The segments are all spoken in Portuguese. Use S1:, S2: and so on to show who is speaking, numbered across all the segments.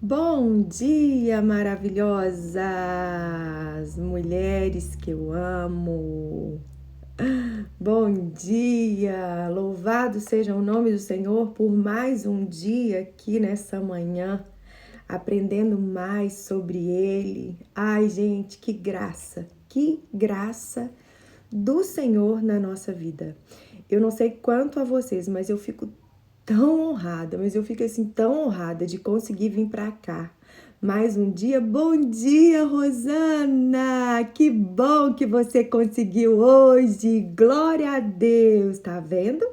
S1: Bom dia, maravilhosas mulheres que eu amo. Bom dia, louvado seja o nome do Senhor por mais um dia aqui nessa manhã, aprendendo mais sobre Ele. Ai, gente, que graça do Senhor na nossa vida. Eu não sei quanto a vocês, mas eu fico tão honrada, tão honrada de conseguir vir para cá. Mais um dia. Bom dia, Rosana! Que bom que você conseguiu hoje. Glória a Deus, tá vendo?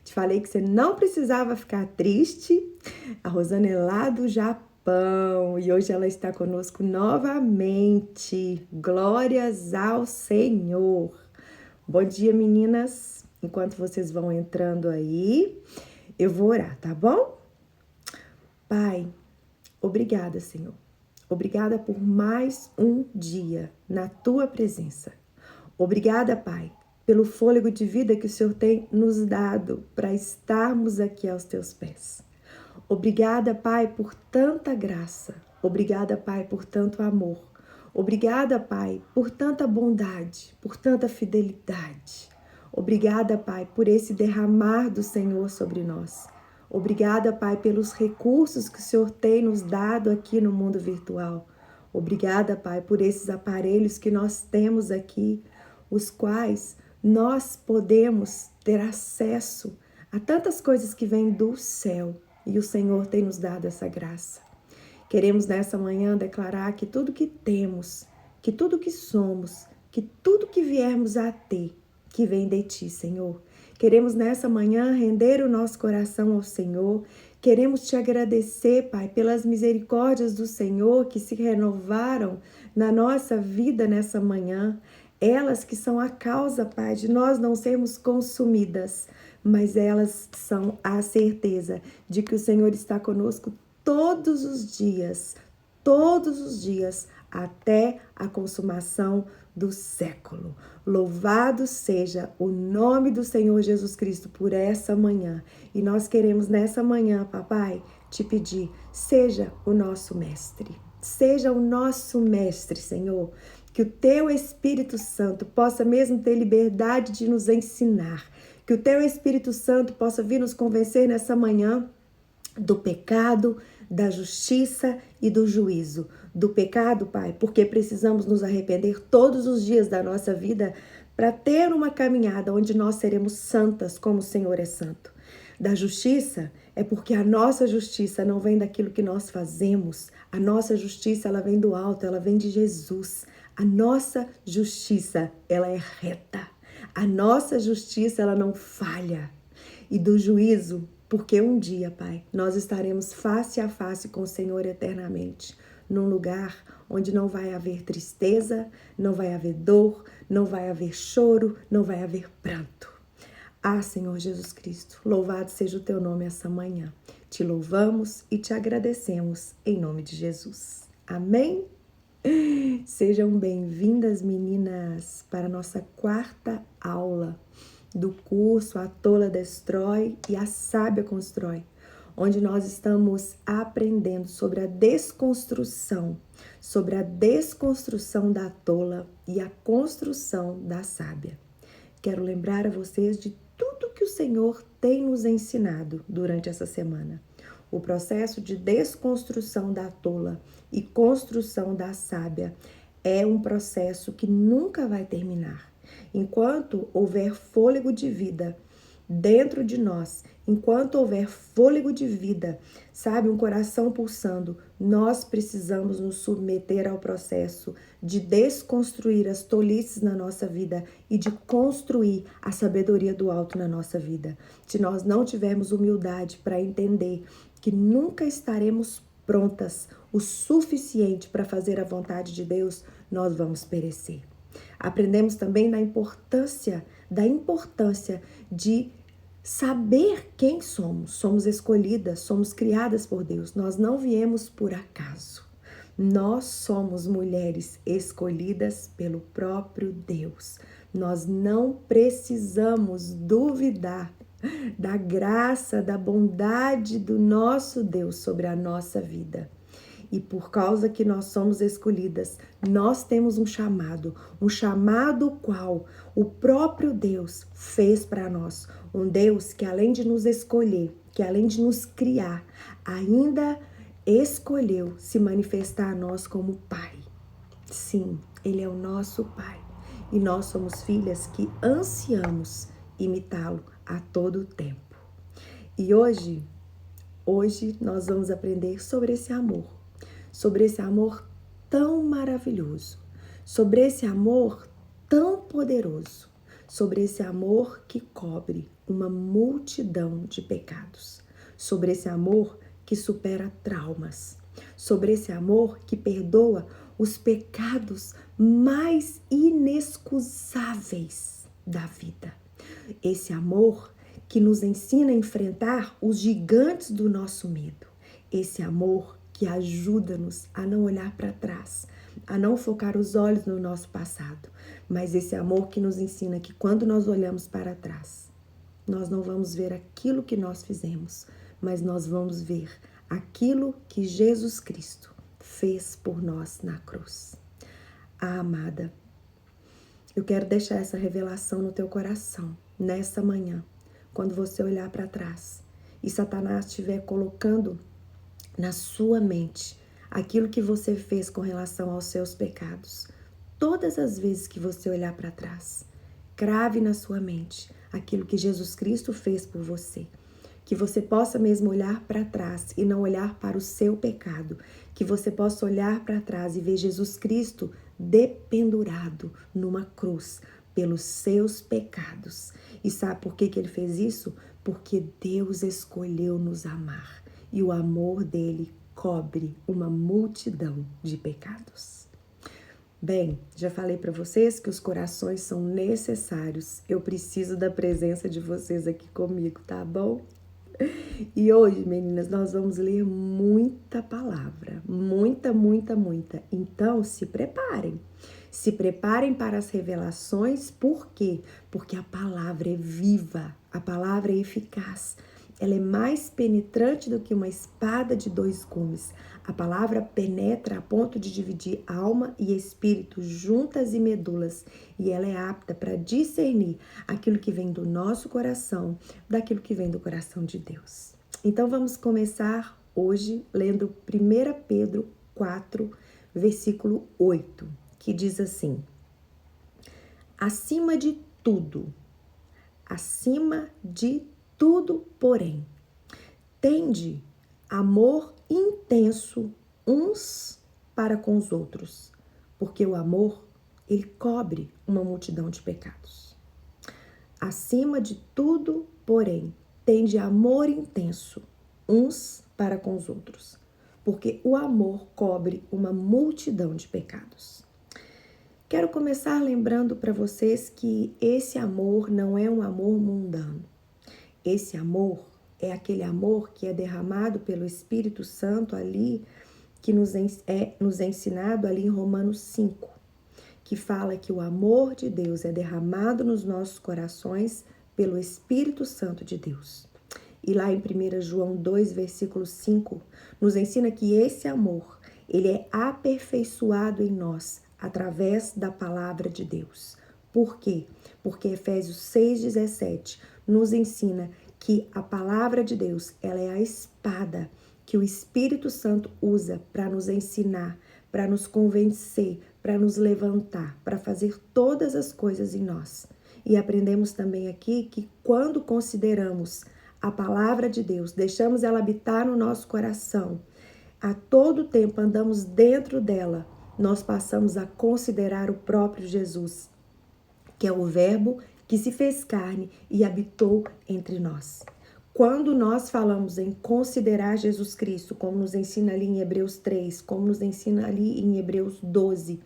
S1: Te falei que você não precisava ficar triste. A Rosana é lá do Japão e hoje ela está conosco novamente. Glórias ao Senhor. Bom dia, meninas. Enquanto vocês vão entrando aí, eu vou orar, tá bom? Pai, obrigada, Senhor. Obrigada por mais um dia na tua presença. Obrigada, Pai, pelo fôlego de vida que o Senhor tem nos dado para estarmos aqui aos teus pés. Obrigada, Pai, por tanta graça. Obrigada, Pai, por tanto amor. Obrigada, Pai, por tanta bondade, por tanta fidelidade. Obrigada, Pai, por esse derramar do Senhor sobre nós. Obrigada, Pai, pelos recursos que o Senhor tem nos dado aqui no mundo virtual. Obrigada, Pai, por esses aparelhos que nós temos aqui, os quais nós podemos ter acesso a tantas coisas que vêm do céu. E o Senhor tem nos dado essa graça. Queremos nessa manhã declarar que tudo que temos, que tudo que somos, que tudo que viermos a ter, que vem de Ti, Senhor. Queremos nessa manhã render o nosso coração ao Senhor. Queremos Te agradecer, Pai, pelas misericórdias do Senhor que se renovaram na nossa vida nessa manhã. Elas que são a causa, Pai, de nós não sermos consumidas, mas elas são a certeza de que o Senhor está conosco todos os dias, até a consumação do século. Louvado seja o nome do Senhor Jesus Cristo por essa manhã. E nós queremos nessa manhã, papai, te pedir, seja o nosso mestre. Seja o nosso mestre, Senhor. Que o teu Espírito Santo possa mesmo ter liberdade de nos ensinar. Que o teu Espírito Santo possa vir nos convencer nessa manhã do pecado, da justiça e do juízo. Do pecado, Pai, porque precisamos nos arrepender todos os dias da nossa vida para ter uma caminhada onde nós seremos santas como o Senhor é santo. Da justiça é porque a nossa justiça não vem daquilo que nós fazemos. A nossa justiça, ela vem do alto, ela vem de Jesus. A nossa justiça, ela é reta. A nossa justiça, ela não falha. E do juízo, porque um dia, Pai, nós estaremos face a face com o Senhor eternamente, num lugar onde não vai haver tristeza, não vai haver dor, não vai haver choro, não vai haver pranto. Ah, Senhor Jesus Cristo, louvado seja o teu nome essa manhã. Te louvamos e te agradecemos em nome de Jesus. Amém? Sejam bem-vindas, meninas, para a nossa quarta aula do curso A Tola Destrói e a Sábia Constrói, onde nós estamos aprendendo sobre a desconstrução da tola e a construção da sábia. Quero lembrar a vocês de tudo que o Senhor tem nos ensinado durante essa semana. O processo de desconstrução da tola e construção da sábia é um processo que nunca vai terminar. Enquanto houver fôlego de vida dentro de nós, enquanto houver fôlego de vida, sabe, um coração pulsando, nós precisamos nos submeter ao processo de desconstruir as tolices na nossa vida e de construir a sabedoria do alto na nossa vida. Se nós não tivermos humildade para entender que nunca estaremos prontas o suficiente para fazer a vontade de Deus, nós vamos perecer. Aprendemos também da importância de saber quem somos. Somos escolhidas, somos criadas por Deus. Nós não viemos por acaso. Nós somos mulheres escolhidas pelo próprio Deus. Nós não precisamos duvidar da graça, da bondade do nosso Deus sobre a nossa vida. E por causa que nós somos escolhidas, nós temos um chamado qual o próprio Deus fez para nós. Um Deus que além de nos escolher, que além de nos criar, ainda escolheu se manifestar a nós como Pai. Sim, Ele é o nosso Pai. E nós somos filhas que ansiamos imitá-lo a todo tempo. E hoje nós vamos aprender sobre esse amor tão maravilhoso, sobre esse amor tão poderoso, sobre esse amor que cobre uma multidão de pecados, sobre esse amor que supera traumas, sobre esse amor que perdoa os pecados mais inexcusáveis da vida. Esse amor que nos ensina a enfrentar os gigantes do nosso medo. Esse amor que ajuda-nos a não olhar para trás, a não focar os olhos no nosso passado, mas esse amor que nos ensina que quando nós olhamos para trás, nós não vamos ver aquilo que nós fizemos, mas nós vamos ver aquilo que Jesus Cristo fez por nós na cruz. Ah, amada, eu quero deixar essa revelação no teu coração, nessa manhã, quando você olhar para trás e Satanás estiver colocando na sua mente aquilo que você fez com relação aos seus pecados. Todas as vezes que você olhar para trás, crave na sua mente aquilo que Jesus Cristo fez por você. Que você possa mesmo olhar para trás e não olhar para o seu pecado. Que você possa olhar para trás e ver Jesus Cristo dependurado numa cruz pelos seus pecados. E sabe por que ele fez isso? Porque Deus escolheu nos amar. E o amor dele cobre uma multidão de pecados. Bem, já falei para vocês que os corações são necessários. Eu preciso da presença de vocês aqui comigo, tá bom? E hoje, meninas, nós vamos ler muita palavra. Muita. Então, se preparem. Se preparem para as revelações. Por quê? Porque a palavra é viva. A palavra é eficaz. Ela é mais penetrante do que uma espada de 2 gumes. A palavra penetra a ponto de dividir alma e espírito, juntas e medulas, e ela é apta para discernir aquilo que vem do nosso coração, daquilo que vem do coração de Deus. Então vamos começar hoje lendo 1 Pedro 4, versículo 8, que diz assim: acima de tudo, porém, tende amor intenso uns para com os outros, porque o amor, ele cobre uma multidão de pecados. Acima de tudo, porém, tende amor intenso uns para com os outros, porque o amor cobre uma multidão de pecados. Quero começar lembrando para vocês que esse amor não é um amor mundano. Esse amor é aquele amor que é derramado pelo Espírito Santo ali, que nos é ensinado ali em Romanos 5, que fala que o amor de Deus é derramado nos nossos corações pelo Espírito Santo de Deus. E lá em 1 João 2, versículo 5, nos ensina que esse amor, ele é aperfeiçoado em nós através da palavra de Deus. Por quê? Porque Efésios 6,17 nos ensina que a palavra de Deus, ela é a espada que o Espírito Santo usa para nos ensinar, para nos convencer, para nos levantar, para fazer todas as coisas em nós. E aprendemos também aqui que quando consideramos a palavra de Deus, deixamos ela habitar no nosso coração, a todo tempo andamos dentro dela, nós passamos a considerar o próprio Jesus, que é o Verbo que se fez carne e habitou entre nós. Quando nós falamos em considerar Jesus Cristo, como nos ensina ali em Hebreus 3, como nos ensina ali em Hebreus 12,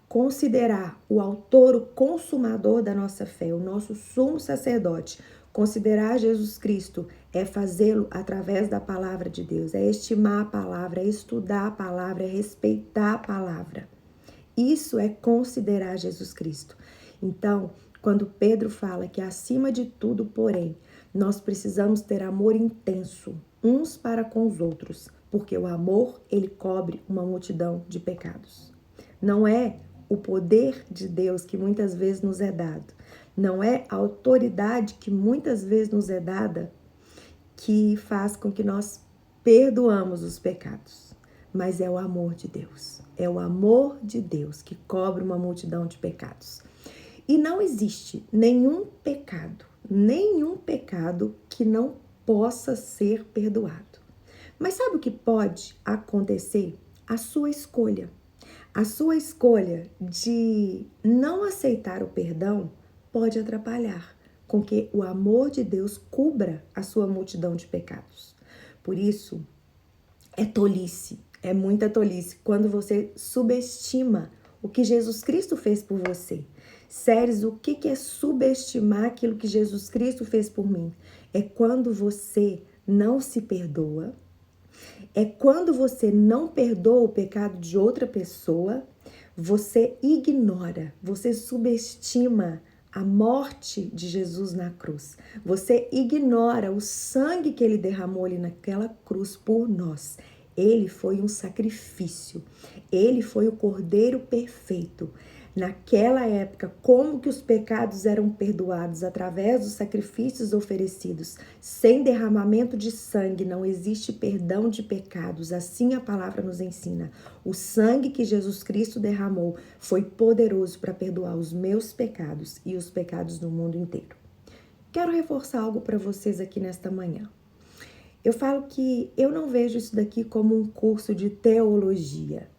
S1: considerar o autor, o consumador da nossa fé, o nosso sumo sacerdote, considerar Jesus Cristo é fazê-lo através da palavra de Deus, é estimar a palavra, é estudar a palavra, é respeitar a palavra. Isso é considerar Jesus Cristo. Então, quando Pedro fala que acima de tudo, porém, Nós precisamos ter amor intenso uns para com os outros, porque o amor, ele cobre uma multidão de pecados. Não é o poder de Deus que muitas vezes nos é dado, não é a autoridade que muitas vezes nos é dada que faz com que nós perdoamos os pecados, mas é o amor de Deus. É o amor de Deus que cobre uma multidão de pecados. E não existe nenhum pecado que não possa ser perdoado. Mas sabe o que pode acontecer? A sua escolha. A sua escolha de não aceitar o perdão pode atrapalhar com que o amor de Deus cubra a sua multidão de pecados. Por isso, é tolice, é muita tolice quando você subestima o que Jesus Cristo fez por você. Séries, o que é subestimar aquilo que Jesus Cristo fez por mim? É quando você não se perdoa, é quando você não perdoa o pecado de outra pessoa, você ignora, você subestima a morte de Jesus na cruz. Você ignora o sangue que ele derramou ali naquela cruz por nós. Ele foi um sacrifício. Ele foi o Cordeiro perfeito. Naquela época, como que os pecados eram perdoados? Através dos sacrifícios oferecidos. Sem derramamento de sangue não existe perdão de pecados. Assim a palavra nos ensina. O sangue que Jesus Cristo derramou foi poderoso para perdoar os meus pecados e os pecados do mundo inteiro. Quero reforçar algo para vocês aqui nesta manhã. Eu falo que eu não vejo isso daqui como um curso de teologia.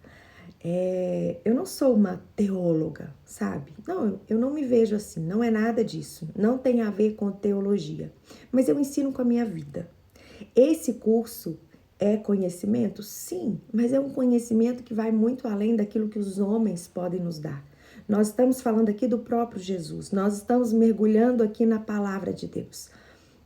S1: Eu não sou uma teóloga, sabe? Não, eu não me vejo assim, não é nada disso. Não tem a ver com teologia, mas eu ensino com a minha vida. Esse curso é conhecimento? Sim, mas é um conhecimento que vai muito além daquilo que os homens podem nos dar. Nós estamos falando aqui do próprio Jesus, nós estamos mergulhando aqui na palavra de Deus.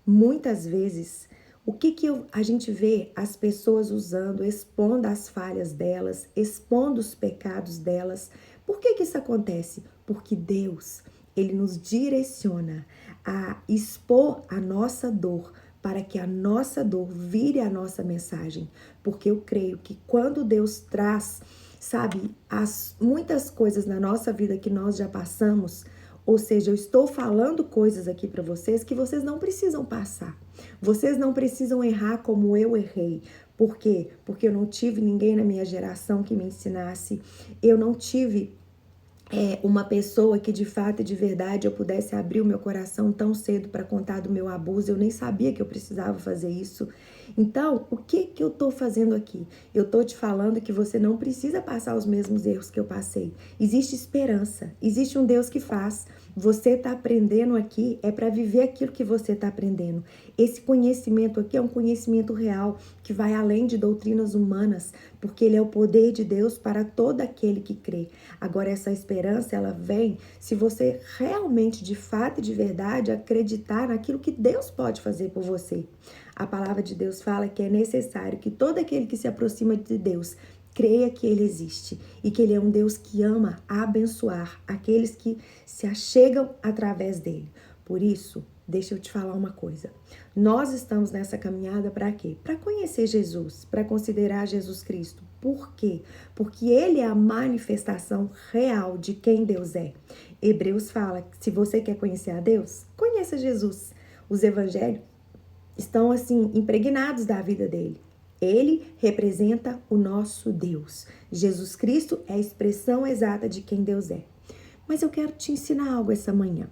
S1: Muitas vezes, o que a gente vê as pessoas usando, expondo as falhas delas, expondo os pecados delas. Por que isso acontece? Porque Deus, ele nos direciona a expor a nossa dor para que a nossa dor vire a nossa mensagem. Porque eu creio que quando Deus traz, sabe, muitas coisas na nossa vida que nós já passamos, ou seja, eu estou falando coisas aqui para vocês que vocês não precisam passar. Vocês não precisam errar como eu errei. Por quê? Porque eu não tive ninguém na minha geração que me ensinasse. Eu não tive uma pessoa que de fato e de verdade eu pudesse abrir o meu coração tão cedo para contar do meu abuso. Eu nem sabia que eu precisava fazer isso. Então, o que eu tô fazendo aqui? Eu tô te falando que você não precisa passar os mesmos erros que eu passei. Existe esperança, existe um Deus que faz. Você tá aprendendo aqui é para viver aquilo que você tá aprendendo. Esse conhecimento aqui é um conhecimento real que vai além de doutrinas humanas, porque ele é o poder de Deus para todo aquele que crê. Agora, essa esperança, ela vem se você realmente, de fato e de verdade, acreditar naquilo que Deus pode fazer por você. A palavra de Deus fala que é necessário que todo aquele que se aproxima de Deus creia que Ele existe e que Ele é um Deus que ama abençoar aqueles que se achegam através dele. Por isso, deixa eu te falar uma coisa. Nós estamos nessa caminhada para quê? Para conhecer Jesus, para considerar Jesus Cristo. Por quê? Porque Ele é a manifestação real de quem Deus é. Hebreus fala que se você quer conhecer a Deus, conheça Jesus. Os evangelhos estão assim impregnados da vida dele. Ele representa o nosso Deus. Jesus Cristo é a expressão exata de quem Deus é. Mas eu quero te ensinar algo essa manhã.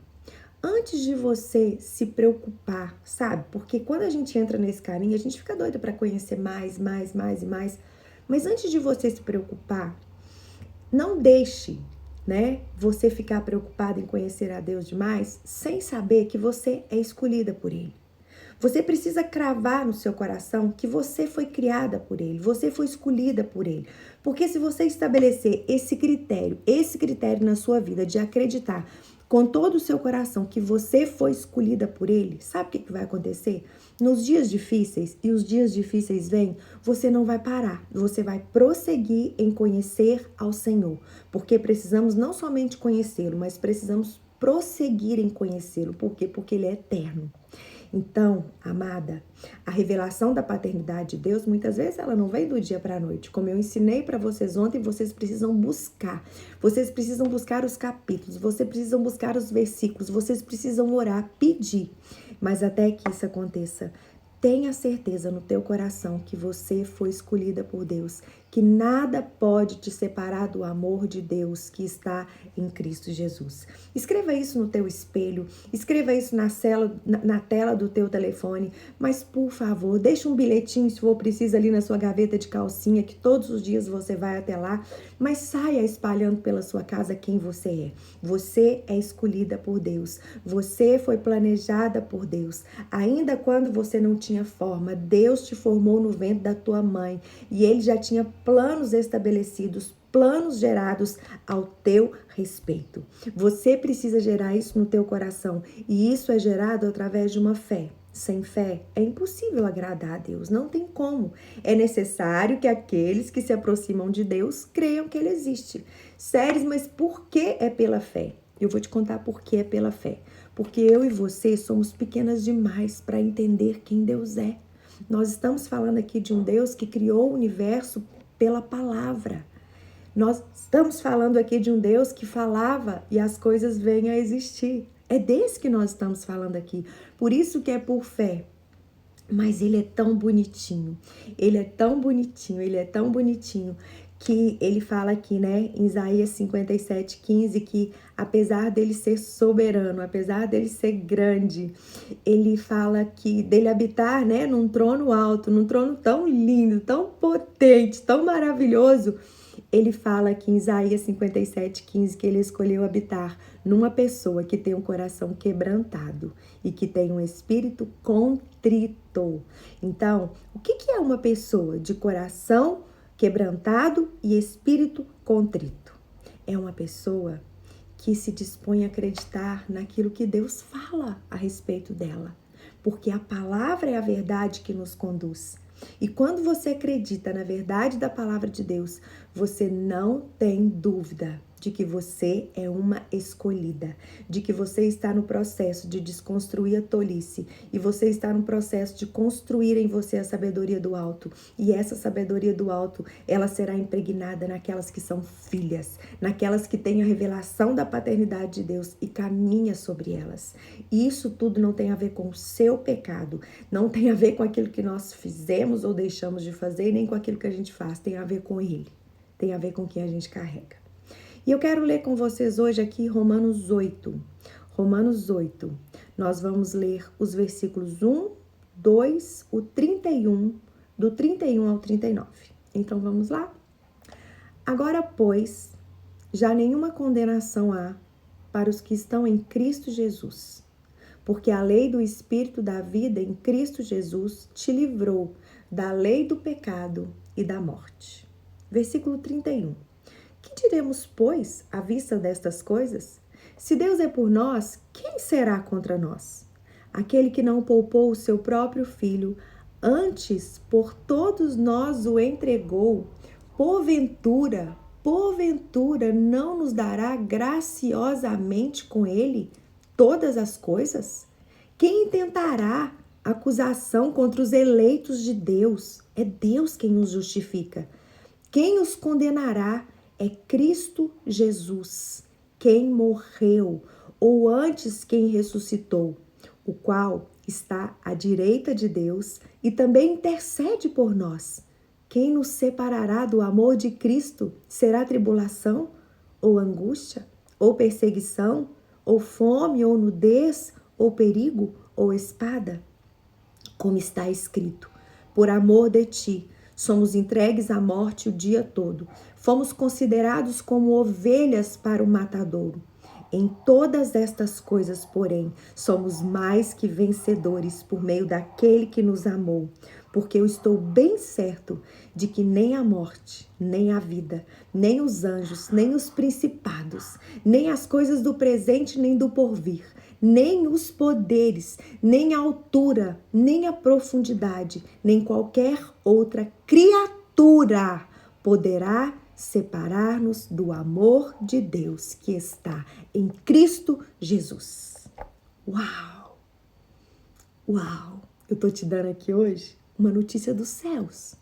S1: Antes de você se preocupar, sabe? Porque quando a gente entra nesse caminho, a gente fica doido para conhecer mais. Mas antes de você se preocupar, não deixe, você ficar preocupado em conhecer a Deus demais sem saber que você é escolhida por Ele. Você precisa cravar no seu coração que você foi criada por Ele, você foi escolhida por Ele. Porque se você estabelecer esse critério na sua vida de acreditar com todo o seu coração que você foi escolhida por Ele, sabe o que vai acontecer? Nos dias difíceis, e os dias difíceis vêm, você não vai parar, você vai prosseguir em conhecer ao Senhor. Porque precisamos não somente conhecê-lo, mas precisamos prosseguir em conhecê-lo. Por quê? Porque Ele é eterno. Então, amada, a revelação da paternidade de Deus, muitas vezes ela não vem do dia para a noite. Como eu ensinei para vocês ontem, vocês precisam buscar. Vocês precisam buscar os capítulos, vocês precisam buscar os versículos, vocês precisam orar, pedir. Mas até que isso aconteça, tenha certeza no teu coração que você foi escolhida por Deus, que nada pode te separar do amor de Deus que está em Cristo Jesus. Escreva isso no teu espelho, escreva isso na tela do teu telefone, mas por favor, deixa um bilhetinho se for preciso ali na sua gaveta de calcinha, que todos os dias você vai até lá, mas saia espalhando pela sua casa quem você é. Você é escolhida por Deus, você foi planejada por Deus. Ainda quando você não tinha forma, Deus te formou no ventre da tua mãe e Ele já tinha planos estabelecidos, planos gerados ao teu respeito. Você precisa gerar isso no teu coração e isso é gerado através de uma fé. Sem fé é impossível agradar a Deus, não tem como. É necessário que aqueles que se aproximam de Deus creiam que Ele existe. Séries, mas por que é pela fé? Eu vou te contar por que é pela fé. Porque eu e você somos pequenas demais para entender quem Deus é. Nós estamos falando aqui de um Deus que criou o universo pela palavra. Nós estamos falando aqui de um Deus que falava e as coisas vêm a existir. É desse que nós estamos falando aqui. Por isso que é por fé. Mas ele é tão bonitinho. Ele é tão bonitinho, ele é tão bonitinho que ele fala aqui, né, em Isaías 57:15, que apesar dele ser soberano, apesar dele ser grande, ele fala que dele habitar, né, num trono alto, num trono tão lindo, tão potente, tão maravilhoso. Ele fala aqui em Isaías 57:15 que ele escolheu habitar numa pessoa que tem um coração quebrantado e que tem um espírito contrito. Então, o que é uma pessoa de coração quebrantado e espírito contrito? É uma pessoa que se dispõe a acreditar naquilo que Deus fala a respeito dela, porque a palavra é a verdade que nos conduz. E quando você acredita na verdade da palavra de Deus, você não tem dúvida de que você é uma escolhida, de que você está no processo de desconstruir a tolice e você está no processo de construir em você a sabedoria do alto. E essa sabedoria do alto, ela será impregnada naquelas que são filhas, naquelas que têm a revelação da paternidade de Deus e caminha sobre elas. E isso tudo não tem a ver com o seu pecado, não tem a ver com aquilo que nós fizemos ou deixamos de fazer, nem com aquilo que a gente faz, tem a ver com Ele, tem a ver com quem a gente carrega. E eu quero ler com vocês hoje aqui Romanos 8. Romanos 8. Nós vamos ler os versículos 1, 2, o 31, do 31 ao 39. Então vamos lá? Agora, pois, já nenhuma condenação há para os que estão em Cristo Jesus, porque a lei do Espírito da vida em Cristo Jesus te livrou da lei do pecado e da morte. Versículo 31. Que diremos, pois, à vista destas coisas? Se Deus é por nós, quem será contra nós? Aquele que não poupou o seu próprio filho, antes por todos nós o entregou, porventura não nos dará graciosamente com ele todas as coisas? Quem intentará acusação contra os eleitos de Deus? É Deus quem os justifica. Quem os condenará? É Cristo Jesus, quem morreu, ou antes quem ressuscitou, o qual está à direita de Deus e também intercede por nós. Quem nos separará do amor de Cristo? Será tribulação, ou angústia, ou perseguição, ou fome, ou nudez, ou perigo, ou espada? Como está escrito, por amor de ti, somos entregues à morte o dia todo. Fomos considerados como ovelhas para o matadouro. Em todas estas coisas, porém, somos mais que vencedores por meio daquele que nos amou. Porque eu estou bem certo de que nem a morte, nem a vida, nem os anjos, nem os principados, nem as coisas do presente, nem do porvir, nem os poderes, nem a altura, nem a profundidade, nem qualquer outra criatura poderá separar-nos do amor de Deus que está em Cristo Jesus. Uau! Uau! Eu tô te dando aqui hoje uma notícia dos céus.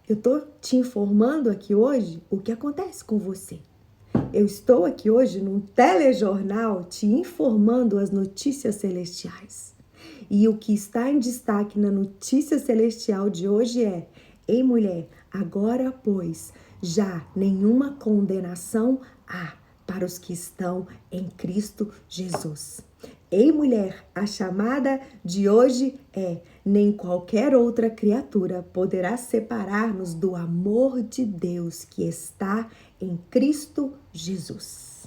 S1: Eu tô te informando aqui hoje o que acontece com você. Eu estou aqui hoje num telejornal te informando as notícias celestiais. E o que está em destaque na notícia celestial de hoje é: ei mulher, agora pois, já nenhuma condenação há para os que estão em Cristo Jesus. Ei mulher, a chamada de hoje é: nem qualquer outra criatura poderá separar-nos do amor de Deus que está em Cristo Jesus.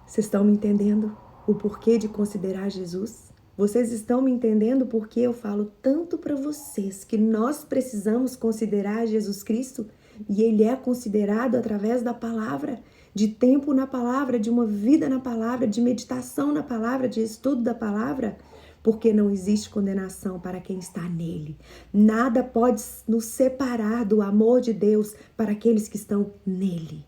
S1: Vocês estão me entendendo o porquê de considerar Jesus? Vocês estão me entendendo porque eu falo tanto para vocês que nós precisamos considerar Jesus Cristo e Ele é considerado através da palavra, de tempo na palavra, de uma vida na palavra, de meditação na palavra, de estudo da palavra, porque não existe condenação para quem está nele. Nada pode nos separar do amor de Deus para aqueles que estão nele.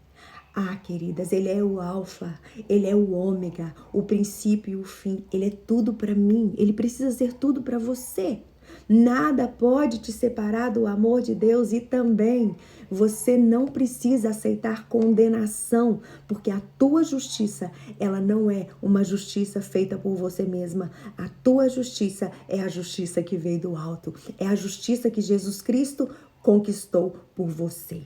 S1: Ah, queridas, Ele é o alfa, Ele é o ômega, o princípio e o fim. Ele é tudo para mim, Ele precisa ser tudo para você. Nada pode te separar do amor de Deus e também você não precisa aceitar condenação, porque a tua justiça, ela não é uma justiça feita por você mesma. A tua justiça é a justiça que veio do alto, é a justiça que Jesus Cristo conquistou por você.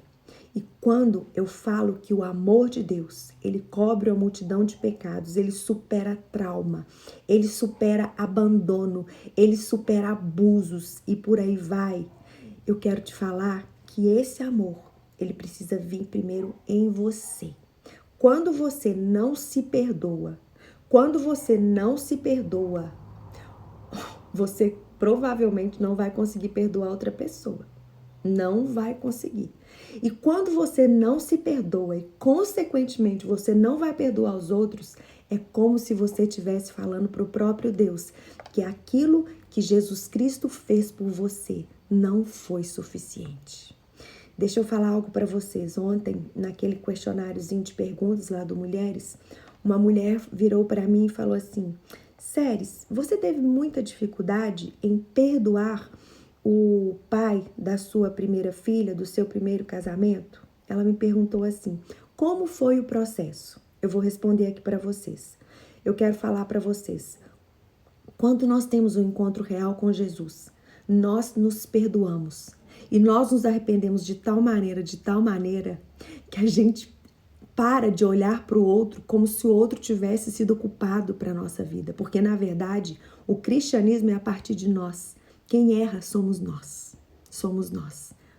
S1: E quando eu falo que o amor de Deus, ele cobre a multidão de pecados, ele supera trauma, ele supera abandono, ele supera abusos e por aí vai, eu quero te falar que esse amor, ele precisa vir primeiro em você. Quando você não se perdoa, você provavelmente não vai conseguir perdoar outra pessoa. Não vai conseguir. E quando você não se perdoa e, consequentemente, você não vai perdoar os outros, é como se você estivesse falando para o próprio Deus que aquilo que Jesus Cristo fez por você não foi suficiente. Deixa eu falar algo para vocês. Ontem, naquele questionáriozinho de perguntas lá do Mulheres, uma mulher virou para mim e falou assim: Séries, você teve muita dificuldade em perdoar o pai da sua primeira filha, do seu primeiro casamento? Ela me perguntou assim: como foi o processo? Eu vou responder aqui para vocês. Eu quero falar para vocês. Quando nós temos um encontro real com Jesus, nós nos perdoamos e nós nos arrependemos de tal maneira, que a gente para de olhar para o outro como se o outro tivesse sido culpado para a nossa vida, porque na verdade o cristianismo é a partir de nós. Quem erra somos nós,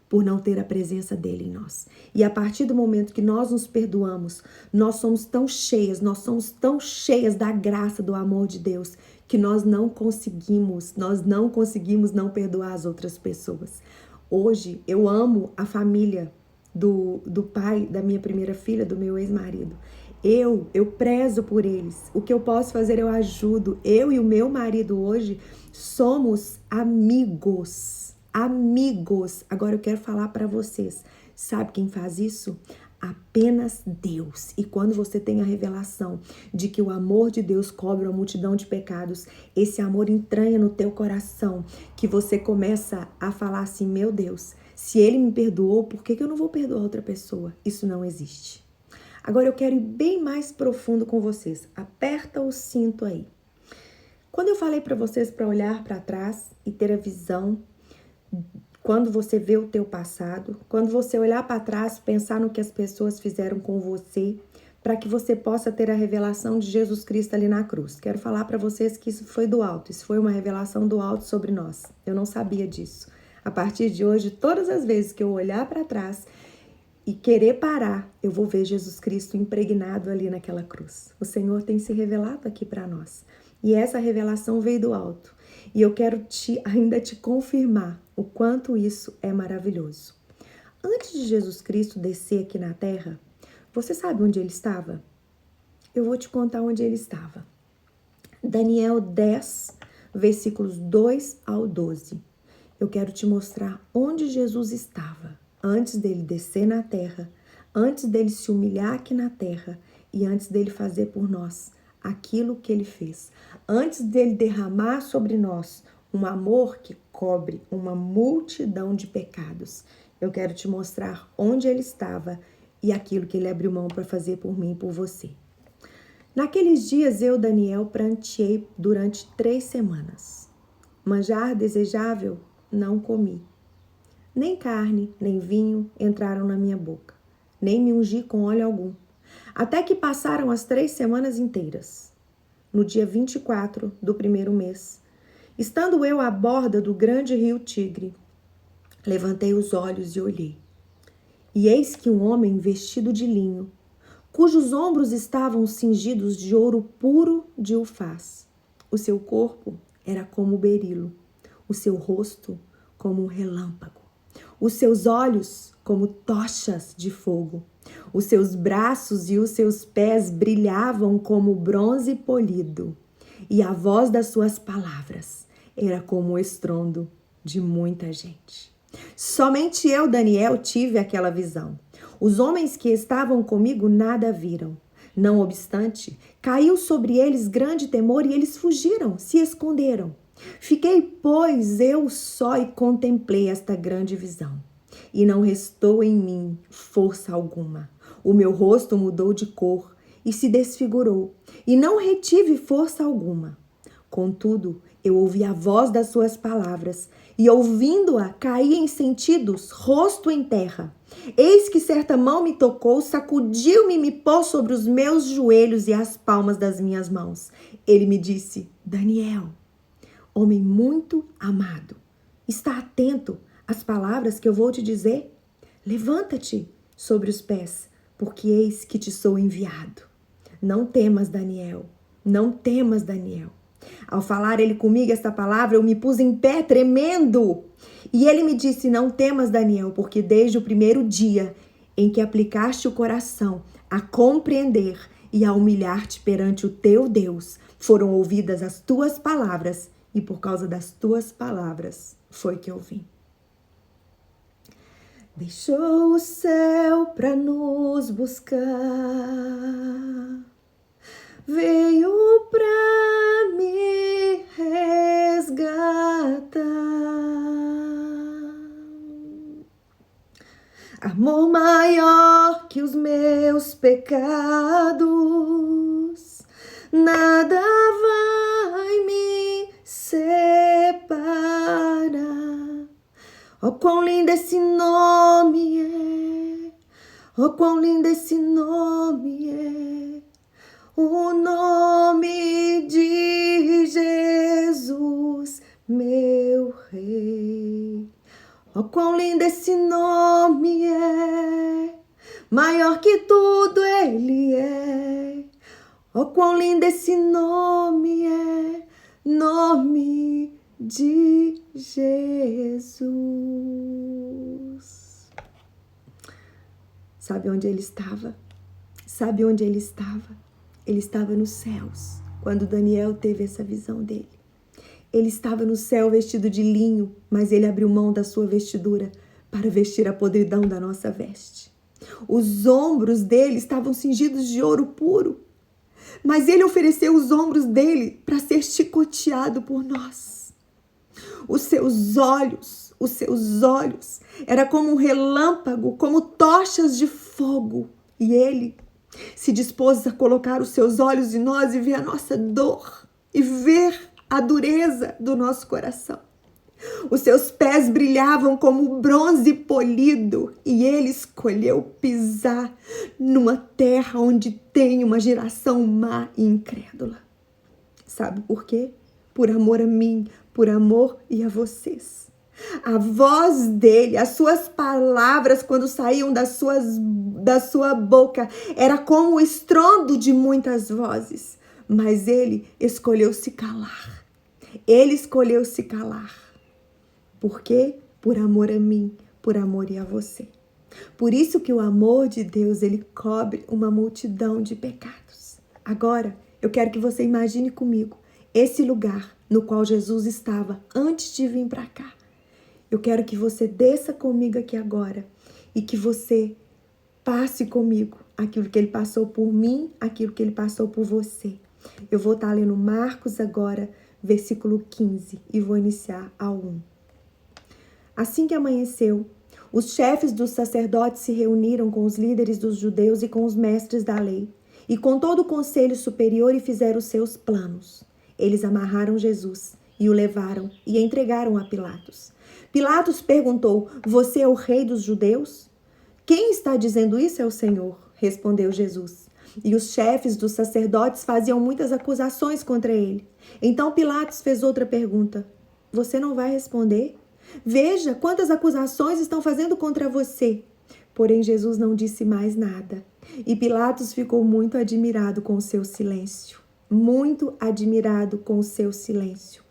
S1: por não ter a presença dele em nós. E a partir do momento que nós nos perdoamos, nós somos tão cheias da graça, do amor de Deus, que nós não conseguimos não perdoar as outras pessoas. Hoje eu amo a família do pai da minha primeira filha, do meu ex-marido. Eu prezo por eles. O que eu posso fazer, eu ajudo. Eu e o meu marido hoje somos amigos. Amigos. Agora eu quero falar para vocês. Sabe quem faz isso? Apenas Deus. E quando você tem a revelação de que o amor de Deus cobre uma multidão de pecados, esse amor entranha no teu coração, que você começa a falar assim: meu Deus, se ele me perdoou, por que eu não vou perdoar outra pessoa? Isso não existe. Agora eu quero ir bem mais profundo com vocês. Aperta o cinto aí. Quando eu falei para vocês para olhar para trás e ter a visão, quando você vê o teu passado, quando você olhar para trás, pensar no que as pessoas fizeram com você, para que você possa ter a revelação de Jesus Cristo ali na cruz. Quero falar para vocês que isso foi do alto, isso foi uma revelação do alto sobre nós. Eu não sabia disso. A partir de hoje, todas as vezes que eu olhar para trás e querer parar, eu vou ver Jesus Cristo impregnado ali naquela cruz. O Senhor tem se revelado aqui para nós. E essa revelação veio do alto. E eu quero ainda te confirmar o quanto isso é maravilhoso. Antes de Jesus Cristo descer aqui na terra, você sabe onde ele estava? Eu vou te contar onde ele estava. Daniel 10, versículos 2 ao 12. Eu quero te mostrar onde Jesus estava antes dele descer na terra, antes dele se humilhar aqui na terra e antes dele fazer por nós aquilo que ele fez. Antes dele derramar sobre nós um amor que cobre uma multidão de pecados, eu quero te mostrar onde ele estava e aquilo que ele abriu mão para fazer por mim e por você. Naqueles dias eu, Daniel, pranteei durante 3 semanas. Manjar desejável não comi. Nem carne, nem vinho entraram na minha boca, nem me ungi com óleo algum. Até que passaram as 3 semanas inteiras. No dia 24 do primeiro mês, estando eu à borda do grande rio Tigre, levantei os olhos e olhei. E eis que um homem vestido de linho, cujos ombros estavam cingidos de ouro puro de Ufaz. O seu corpo era como berilo, o seu rosto como um relâmpago, os seus olhos como tochas de fogo, os seus braços e os seus pés brilhavam como bronze polido, e a voz das suas palavras era como o estrondo de muita gente. Somente eu, Daniel, tive aquela visão. Os homens que estavam comigo nada viram. Não obstante, caiu sobre eles grande temor e eles fugiram, se esconderam. Fiquei, pois, eu só e contemplei esta grande visão. E não restou em mim força alguma. O meu rosto mudou de cor e se desfigurou, e não retive força alguma. Contudo, eu ouvi a voz das suas palavras, e ouvindo-a, caí em sentidos, rosto em terra. Eis que certa mão me tocou, sacudiu-me e me pôs sobre os meus joelhos e as palmas das minhas mãos. Ele me disse: Daniel, homem muito amado, está atento às palavras que eu vou te dizer? Levanta-te sobre os pés, porque eis que te sou enviado. Não temas, Daniel, não temas, Daniel. Ao falar ele comigo esta palavra, eu me pus em pé, tremendo. E ele me disse: não temas, Daniel, porque desde o primeiro dia em que aplicaste o coração a compreender e a humilhar-te perante o teu Deus, foram ouvidas as tuas palavras, e por causa das tuas palavras foi que eu vim. Deixou o céu para nos buscar, veio pra me resgatar. Amor maior que os meus pecados, nada vai me separar. Oh, quão lindo esse nome é, oh, quão lindo esse nome é. O nome de Jesus, meu Rei. Oh, quão lindo esse nome é, maior que tudo ele é. Oh, quão lindo esse nome é, nome de Jesus. Sabe onde ele estava? Sabe onde ele estava? Ele estava nos céus, quando Daniel teve essa visão dele. Ele estava no céu vestido de linho, mas ele abriu mão da sua vestidura para vestir a podridão da nossa veste. Os ombros dele estavam cingidos de ouro puro, mas ele ofereceu os ombros dele para ser chicoteado por nós. Os seus olhos era como um relâmpago, como tochas de fogo, e ele se dispôs a colocar os seus olhos em nós e ver a nossa dor e ver a dureza do nosso coração. Os seus pés brilhavam como bronze polido e ele escolheu pisar numa terra onde tem uma geração má e incrédula. Sabe por quê? Por amor a mim, por amor e a vocês. A voz dele, as suas palavras quando saíam da sua boca era como o estrondo de muitas vozes, mas ele escolheu se calar. Ele escolheu se calar. Por quê? Por amor a mim, por amor e a você. Por isso que o amor de Deus, ele cobre uma multidão de pecados. Agora, eu quero que você imagine comigo esse lugar no qual Jesus estava antes de vir para cá. Eu quero que você desça comigo aqui agora e que você passe comigo aquilo que ele passou por mim, aquilo que ele passou por você. Eu vou estar lendo Marcos agora, versículo 15, e vou iniciar ao 1. Assim que amanheceu, os chefes dos sacerdotes se reuniram com os líderes dos judeus e com os mestres da lei, e com todo o conselho superior, e fizeram os seus planos. Eles amarraram Jesus e o levaram e entregaram a Pilatos. Pilatos perguntou: você é o rei dos judeus? Quem está dizendo isso é o Senhor, respondeu Jesus. E os chefes dos sacerdotes faziam muitas acusações contra ele. Então Pilatos fez outra pergunta: você não vai responder? Veja quantas acusações estão fazendo contra você. Porém Jesus não disse mais nada. E Pilatos ficou muito admirado com o seu silêncio. Muito admirado com o seu silêncio.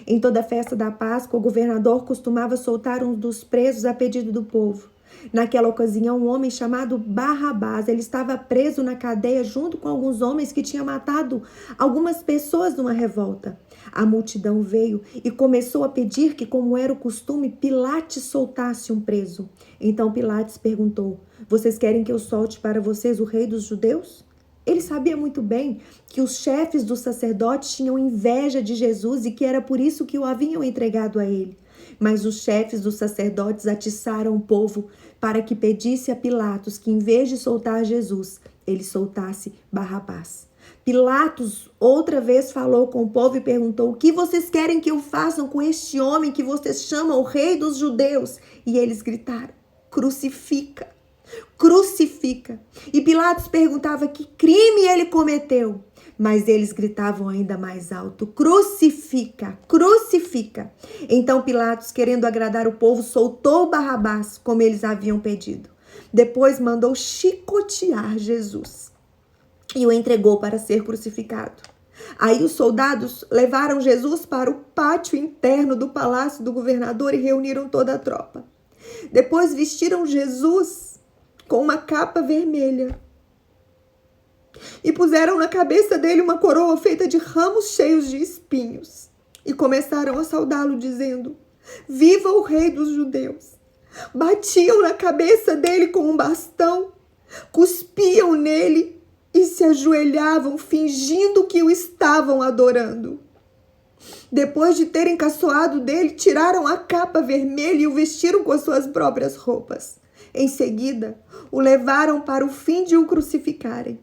S1: Em toda a festa da Páscoa, o governador costumava soltar um dos presos a pedido do povo. Naquela ocasião, um homem chamado Barrabás, ele estava preso na cadeia junto com alguns homens que tinham matado algumas pessoas numa revolta. A multidão veio e começou a pedir que, como era o costume, Pilatos soltasse um preso. Então Pilatos perguntou: vocês querem que eu solte para vocês o rei dos judeus? Ele sabia muito bem que os chefes dos sacerdotes tinham inveja de Jesus e que era por isso que o haviam entregado a ele. Mas os chefes dos sacerdotes atiçaram o povo para que pedisse a Pilatos que, em vez de soltar Jesus, ele soltasse Barrabás. Pilatos outra vez falou com o povo e perguntou: o que vocês querem que eu faça com este homem que vocês chamam o rei dos judeus? E eles gritaram: crucifica, crucifica. E Pilatos perguntava que crime ele cometeu. Mas eles gritavam ainda mais alto: crucifica, crucifica. Então Pilatos, querendo agradar o povo, soltou Barrabás, como eles haviam pedido. Depois mandou chicotear Jesus e o entregou para ser crucificado. Aí os soldados levaram Jesus para o pátio interno do palácio do governador e reuniram toda a tropa. Depois vestiram Jesus com uma capa vermelha e puseram na cabeça dele uma coroa feita de ramos cheios de espinhos. E começaram a saudá-lo, dizendo: viva o rei dos judeus! Batiam na cabeça dele com um bastão, cuspiam nele e se ajoelhavam, fingindo que o estavam adorando. Depois de terem caçoado dele, tiraram a capa vermelha e o vestiram com as suas próprias roupas. Em seguida, o levaram para o fim de o crucificarem.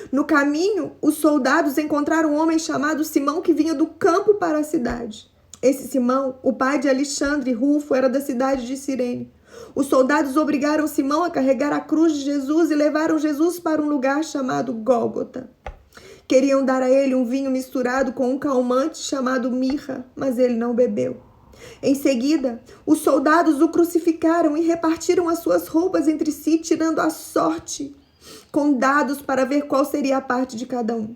S1: No caminho, os soldados encontraram um homem chamado Simão que vinha do campo para a cidade. Esse Simão, o pai de Alexandre e Rufo, era da cidade de Cirene. Os soldados obrigaram Simão a carregar a cruz de Jesus e levaram Jesus para um lugar chamado Gólgota. Queriam dar a ele um vinho misturado com um calmante chamado mirra, mas ele não bebeu. Em seguida, os soldados o crucificaram e repartiram as suas roupas entre si, tirando a sorte, com dados para ver qual seria a parte de cada um.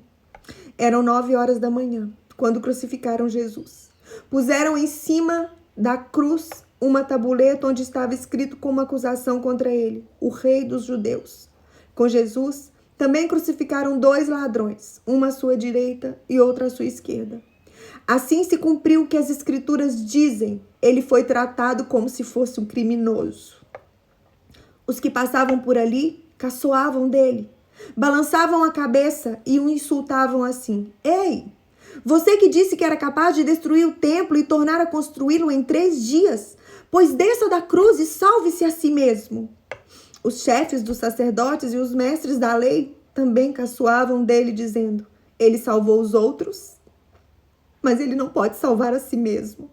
S1: Eram 9 horas da manhã, quando crucificaram Jesus. Puseram em cima da cruz uma tabuleta onde estava escrito como acusação contra ele: o rei dos judeus. Com Jesus, também crucificaram 2 ladrões, uma à sua direita e outra à sua esquerda. Assim se cumpriu o que as escrituras dizem: ele foi tratado como se fosse um criminoso. Os que passavam por ali caçoavam dele, balançavam a cabeça e o insultavam assim: ei, você que disse que era capaz de destruir o templo e tornar a construí-lo em 3 dias, pois desça da cruz e salve-se a si mesmo. Os chefes dos sacerdotes e os mestres da lei também caçoavam dele, dizendo: ele salvou os outros, mas ele não pode salvar a si mesmo.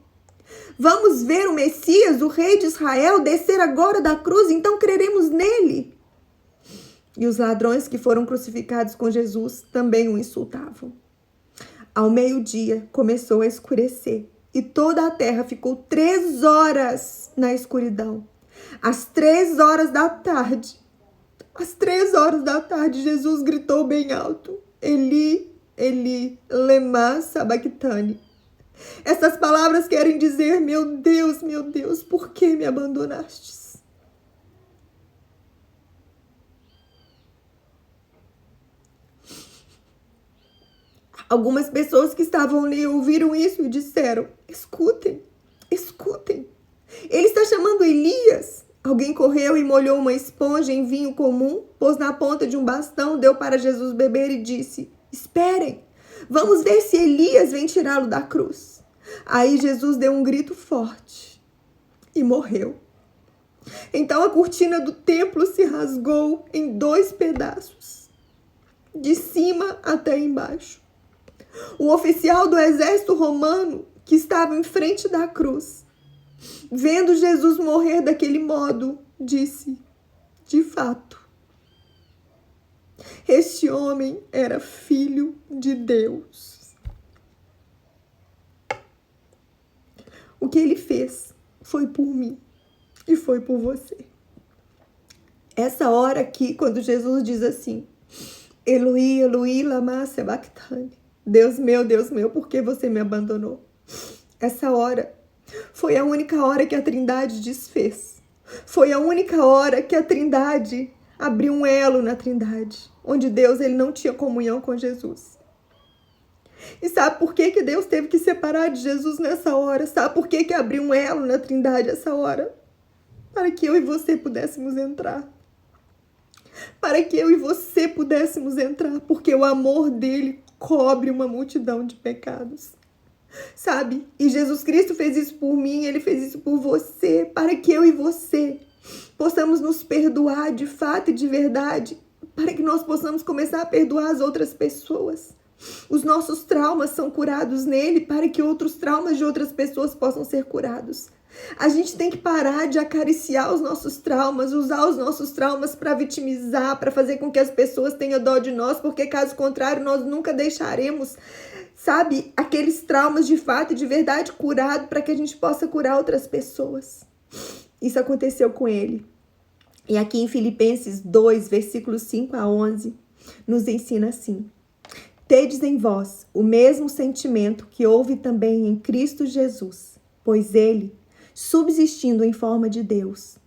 S1: Vamos ver o Messias, o rei de Israel, descer agora da cruz, então creremos nele. E os ladrões que foram crucificados com Jesus também o insultavam. Ao meio-dia começou a escurecer e toda a terra ficou 3 horas na escuridão. Às 3 horas da tarde, Jesus gritou bem alto: Eli, Eli, lema sabachthani. Essas palavras querem dizer: meu Deus, por que me abandonastes? Algumas pessoas que estavam ali ouviram isso e disseram: escutem, ele está chamando Elias. Alguém correu e molhou uma esponja em vinho comum, pôs na ponta de um bastão, deu para Jesus beber e disse: esperem, Vamos ver se Elias vem tirá-lo da cruz. Aí Jesus deu um grito forte e morreu. Então a cortina do templo se rasgou em 2 pedaços, de cima até embaixo. O oficial do exército romano, que estava em frente da cruz, vendo Jesus morrer daquele modo, disse: de fato, este homem era filho de Deus. O que ele fez foi por mim e foi por você. Essa hora aqui, quando Jesus diz assim: Eloi, Eloi, lama sabachthani. Deus meu, por que você me abandonou? Essa hora foi a única hora que a Trindade desfez. Foi a única hora que a Trindade abriu um elo na Trindade, onde Deus ele não tinha comunhão com Jesus. E sabe por que Deus teve que separar de Jesus nessa hora? Sabe por que abriu um elo na Trindade essa hora? Para que eu e você pudéssemos entrar. Para que eu e você pudéssemos entrar, porque o amor dele cobre uma multidão de pecados. Sabe? E Jesus Cristo fez isso por mim, ele fez isso por você, para que eu e você possamos nos perdoar de fato e de verdade, para que nós possamos começar a perdoar as outras pessoas. Os nossos traumas são curados nele, para que outros traumas de outras pessoas possam ser curados. A gente tem que parar de acariciar os nossos traumas, usar os nossos traumas para vitimizar, para fazer com que as pessoas tenham dó de nós, porque caso contrário nós nunca deixaremos, sabe, aqueles traumas de fato e de verdade curados, para que a gente possa curar outras pessoas. Isso aconteceu com ele. E aqui em Filipenses 2, versículos 5 a 11, nos ensina assim: Tedes em vós o mesmo sentimento que houve também em Cristo Jesus, pois ele, subsistindo em forma de Deus,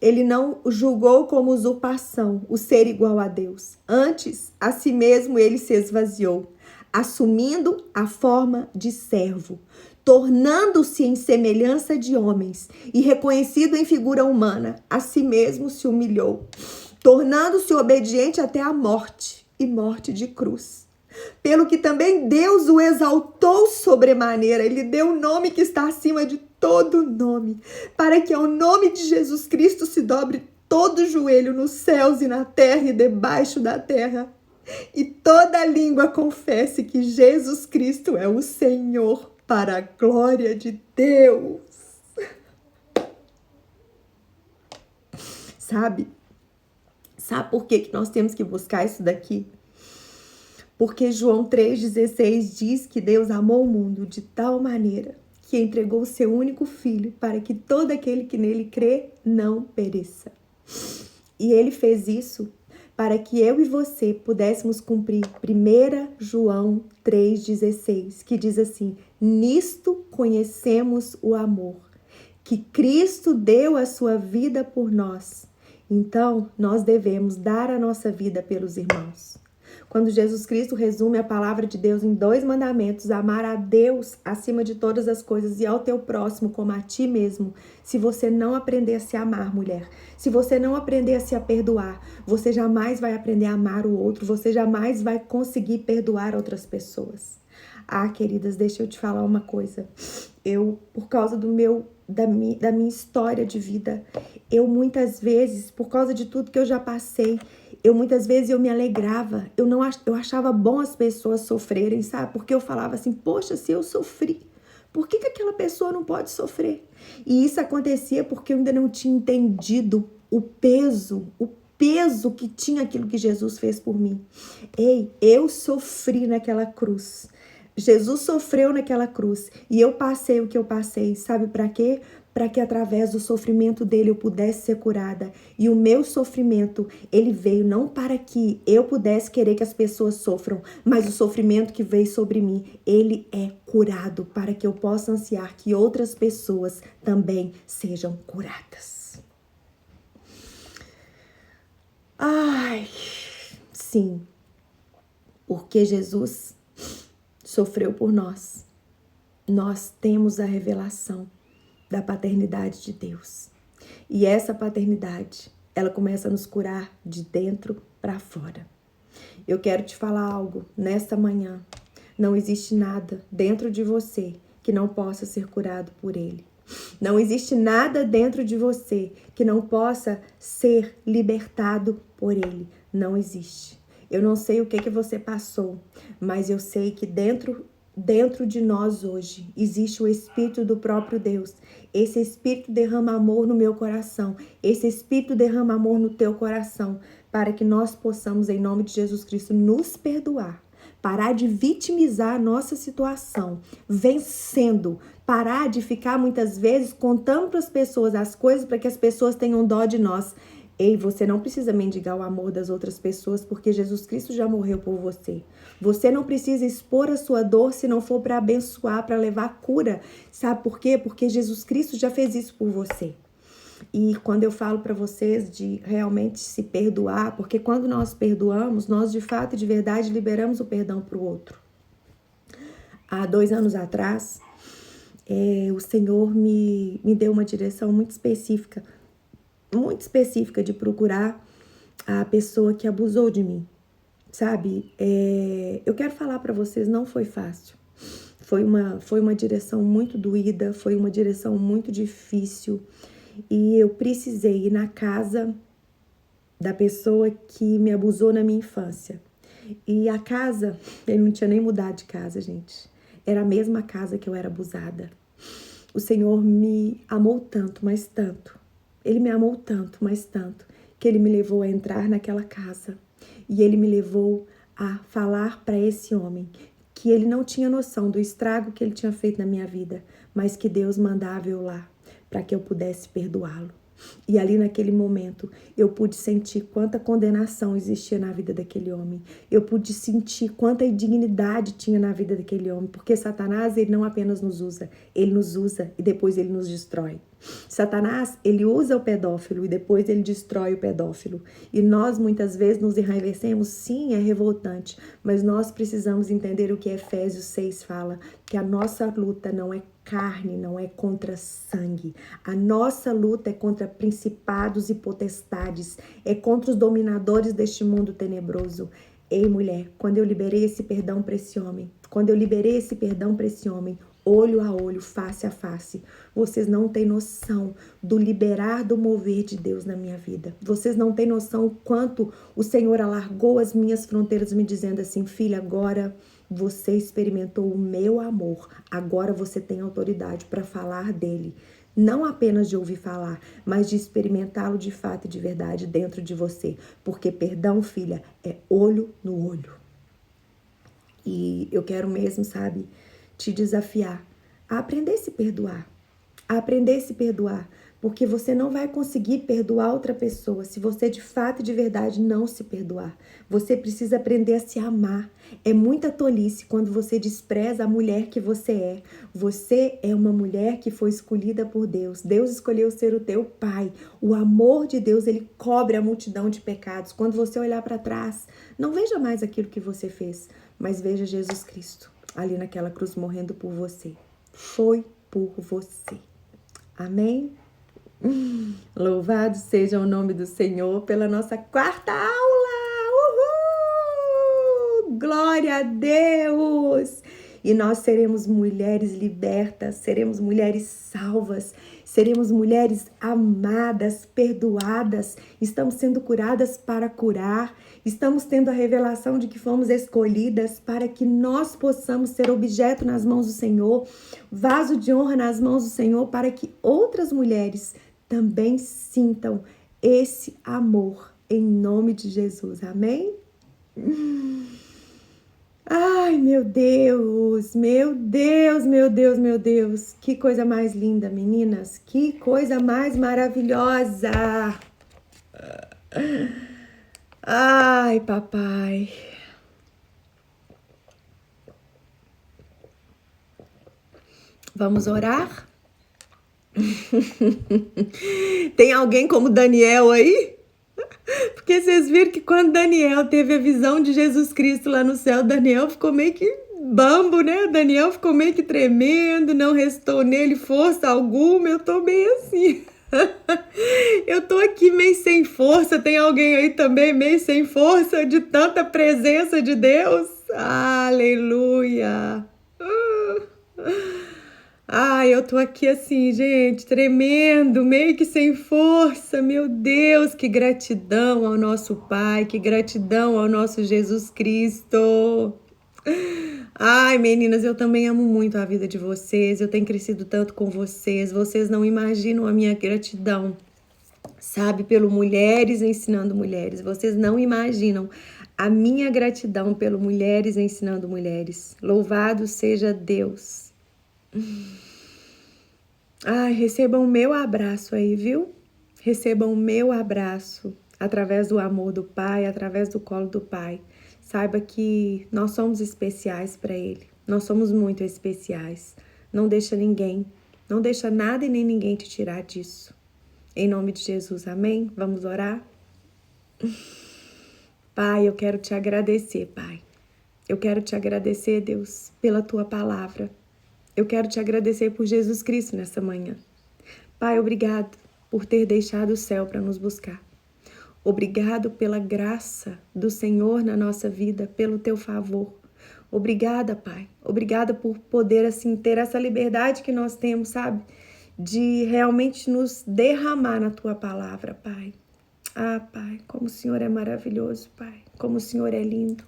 S1: ele não julgou como usurpação o ser igual a Deus. Antes, a si mesmo ele se esvaziou, assumindo a forma de servo, tornando-se em semelhança de homens e reconhecido em figura humana, a si mesmo se humilhou, tornando-se obediente até a morte e morte de cruz. Pelo que também Deus o exaltou sobremaneira, ele deu o nome que está acima de todo nome, para que ao nome de Jesus Cristo se dobre todo joelho nos céus e na terra e debaixo da terra, e toda língua confesse que Jesus Cristo é o Senhor, para a glória de Deus. Sabe por que nós temos que buscar isso daqui? Porque João 3,16 diz que Deus amou o mundo de tal maneira que entregou o seu único filho para que todo aquele que nele crê não pereça. E ele fez isso para que eu e você pudéssemos cumprir 1 João 3,16, que diz assim: nisto conhecemos o amor, que Cristo deu a sua vida por nós. Então, nós devemos dar a nossa vida pelos irmãos. Quando Jesus Cristo resume a palavra de Deus em 2 mandamentos, amar a Deus acima de todas as coisas e ao teu próximo como a ti mesmo, se você não aprender a se amar, mulher, se você não aprender a se perdoar, você jamais vai aprender a amar o outro, você jamais vai conseguir perdoar outras pessoas. Ah, queridas, deixa eu te falar uma coisa. Eu, por causa da minha história de vida, eu muitas vezes, por causa de tudo que eu já passei, muitas vezes eu me alegrava, eu achava bom as pessoas sofrerem, sabe? Porque eu falava assim, poxa, se eu sofri, por que aquela pessoa não pode sofrer? E isso acontecia porque eu ainda não tinha entendido o peso que tinha aquilo que Jesus fez por mim. Ei, eu sofri naquela cruz. Jesus sofreu naquela cruz e eu passei o que eu passei, sabe para quê? Para que através do sofrimento dele eu pudesse ser curada. E o meu sofrimento, ele veio não para que eu pudesse querer que as pessoas sofram, mas o sofrimento que veio sobre mim, ele é curado para que eu possa ansiar que outras pessoas também sejam curadas. Ai, sim, porque Jesus sofreu por nós. Nós temos a revelação da paternidade de Deus. E essa paternidade, ela começa a nos curar de dentro para fora. Eu quero te falar algo nesta manhã. Não existe nada dentro de você que não possa ser curado por Ele. Não existe nada dentro de você que não possa ser libertado por Ele. Não existe. Eu não sei o que você passou, mas eu sei que dentro de nós hoje existe o Espírito do próprio Deus. Esse Espírito derrama amor no meu coração. Esse Espírito derrama amor no teu coração, para que nós possamos, em nome de Jesus Cristo, nos perdoar. Parar de vitimizar a nossa situação, vencendo. Parar de ficar muitas vezes contando para as pessoas as coisas para que as pessoas tenham dó de nós. Ei, você não precisa mendigar o amor das outras pessoas, porque Jesus Cristo já morreu por você. Você não precisa expor a sua dor se não for para abençoar, para levar cura. Sabe por quê? Porque Jesus Cristo já fez isso por você. E quando eu falo para vocês de realmente se perdoar, porque quando nós perdoamos, nós de fato e de verdade liberamos o perdão para o outro. Há 2 anos atrás, o Senhor me deu uma direção muito específica de procurar a pessoa que abusou de mim, sabe? Eu quero falar para vocês, não foi fácil. Foi uma direção muito doída, foi uma direção muito difícil. E eu precisei ir na casa da pessoa que me abusou na minha infância. E a casa, ele não tinha nem mudado de casa, gente. Era a mesma casa que eu era abusada. O Senhor me amou tanto, mas tanto. Ele me amou tanto, mas tanto, que Ele me levou a entrar naquela casa. E Ele me levou a falar para esse homem que ele não tinha noção do estrago que ele tinha feito na minha vida, mas que Deus mandava eu lá para que eu pudesse perdoá-lo. E ali naquele momento eu pude sentir quanta condenação existia na vida daquele homem. Eu pude sentir quanta indignidade tinha na vida daquele homem, porque Satanás, ele não apenas nos usa, ele nos usa e depois ele nos destrói. Satanás, ele usa o pedófilo e depois ele destrói o pedófilo. E nós muitas vezes nos enraivecemos, sim, é revoltante, mas nós precisamos entender o que Efésios 6 fala, que a nossa luta não é carne, não é contra sangue. A nossa luta é contra principados e potestades, é contra os dominadores deste mundo tenebroso. Ei, mulher, quando eu liberei esse perdão para esse homem, olho a olho, face a face, vocês não têm noção do liberar, do mover de Deus na minha vida. Vocês não têm noção o quanto o Senhor alargou as minhas fronteiras, me dizendo assim: filha, agora você experimentou o meu amor, agora você tem autoridade para falar dele. Não apenas de ouvir falar, mas de experimentá-lo de fato e de verdade dentro de você. Porque perdão, filha, é olho no olho. E eu quero mesmo, sabe, te desafiar a aprender a se perdoar. Porque você não vai conseguir perdoar outra pessoa se você de fato e de verdade não se perdoar. Você precisa aprender a se amar. É muita tolice quando você despreza a mulher que você é. Você é uma mulher que foi escolhida por Deus. Deus escolheu ser o teu pai. O amor de Deus, ele cobre a multidão de pecados. Quando você olhar para trás, não veja mais aquilo que você fez, mas veja Jesus Cristo ali naquela cruz morrendo por você. Foi por você. Amém? Louvado seja o nome do Senhor pela nossa 4ª aula. Uhul! Glória a Deus! E nós seremos mulheres libertas, seremos mulheres salvas, seremos mulheres amadas, perdoadas, estamos sendo curadas para curar, estamos tendo a revelação de que fomos escolhidas para que nós possamos ser objeto nas mãos do Senhor, vaso de honra nas mãos do Senhor, para que outras mulheres também sintam esse amor em nome de Jesus. Amém? Ai, meu Deus, meu Deus, meu Deus, meu Deus. Que coisa mais linda, meninas. Que coisa mais maravilhosa. Ai, papai. Vamos orar? Tem alguém como Daniel aí? Porque vocês viram que quando Daniel teve a visão de Jesus Cristo lá no céu, Daniel ficou meio que bambo, né? Daniel ficou meio que tremendo, não restou nele força alguma. Eu tô meio assim. Eu tô aqui meio sem força. Tem alguém aí também meio sem força de tanta presença de Deus? Aleluia! Ai, eu tô aqui assim, gente, tremendo, meio que sem força. Meu Deus, que gratidão ao nosso Pai, que gratidão ao nosso Jesus Cristo. Ai, meninas, eu também amo muito a vida de vocês. Eu tenho crescido tanto com vocês. Vocês não imaginam a minha gratidão, sabe, pelo Mulheres Ensinando Mulheres. Vocês não imaginam a minha gratidão pelo Mulheres Ensinando Mulheres. Louvado seja Deus. Ai, recebam o meu abraço aí, viu? Recebam o meu abraço através do amor do Pai, através do colo do Pai. Saiba que nós somos especiais para Ele. Nós somos muito especiais. Não deixa ninguém, não deixa nada e nem ninguém te tirar disso. Em nome de Jesus, amém? Vamos orar? Pai, eu quero te agradecer, Pai. Eu quero te agradecer, Deus, pela tua palavra. Eu quero te agradecer por Jesus Cristo nessa manhã. Pai, obrigado por ter deixado o céu para nos buscar. Obrigado pela graça do Senhor na nossa vida, pelo teu favor. Obrigada, Pai. Obrigada por poder, assim, ter essa liberdade que nós temos, sabe? De realmente nos derramar na tua palavra, Pai. Ah, Pai, como o Senhor é maravilhoso, Pai. Como o Senhor é lindo.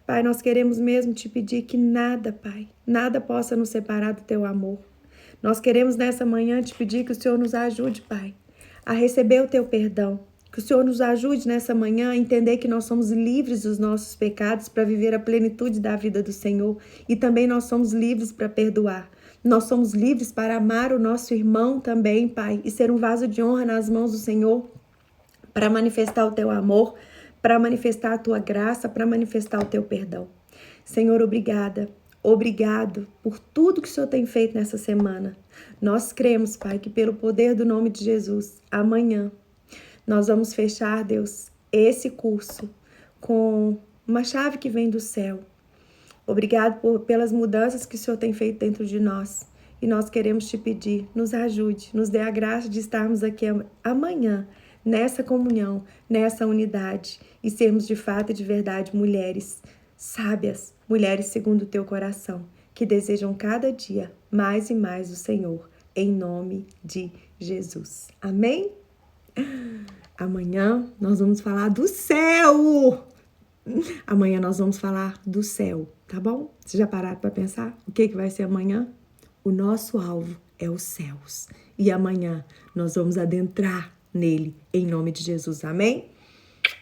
S1: Pai, nós queremos mesmo te pedir que nada, Pai, nada possa nos separar do teu amor. Nós queremos nessa manhã te pedir que o Senhor nos ajude, Pai, a receber o teu perdão. Que o Senhor nos ajude nessa manhã a entender que nós somos livres dos nossos pecados para viver a plenitude da vida do Senhor. E também nós somos livres para perdoar. Nós somos livres para amar o nosso irmão também, Pai, e ser um vaso de honra nas mãos do Senhor para manifestar o teu amor, para manifestar a tua graça, para manifestar o teu perdão. Senhor, obrigada. Obrigado por tudo que o Senhor tem feito nessa semana. Nós cremos, Pai, que pelo poder do nome de Jesus, amanhã, nós vamos fechar, Deus, esse curso com uma chave que vem do céu. Obrigado pelas mudanças que o Senhor tem feito dentro de nós. E nós queremos te pedir, nos ajude, nos dê a graça de estarmos aqui amanhã, nessa comunhão, nessa unidade, e sermos de fato e de verdade mulheres sábias, mulheres segundo o teu coração, que desejam cada dia mais e mais o Senhor, em nome de Jesus. Amém? Amanhã nós vamos falar do céu! Amanhã nós vamos falar do céu, tá bom? Vocês já pararam para pensar o que vai ser amanhã? O nosso alvo é os céus. E amanhã nós vamos adentrar nele, em nome de Jesus. Amém?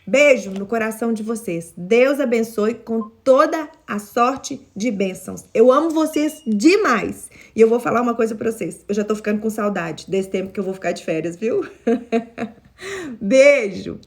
S1: Beijo no coração de vocês. Deus abençoe com toda a sorte de bênçãos. Eu amo vocês demais. E eu vou falar uma coisa pra vocês. Eu já tô ficando com saudade desse tempo que eu vou ficar de férias, viu? Beijo!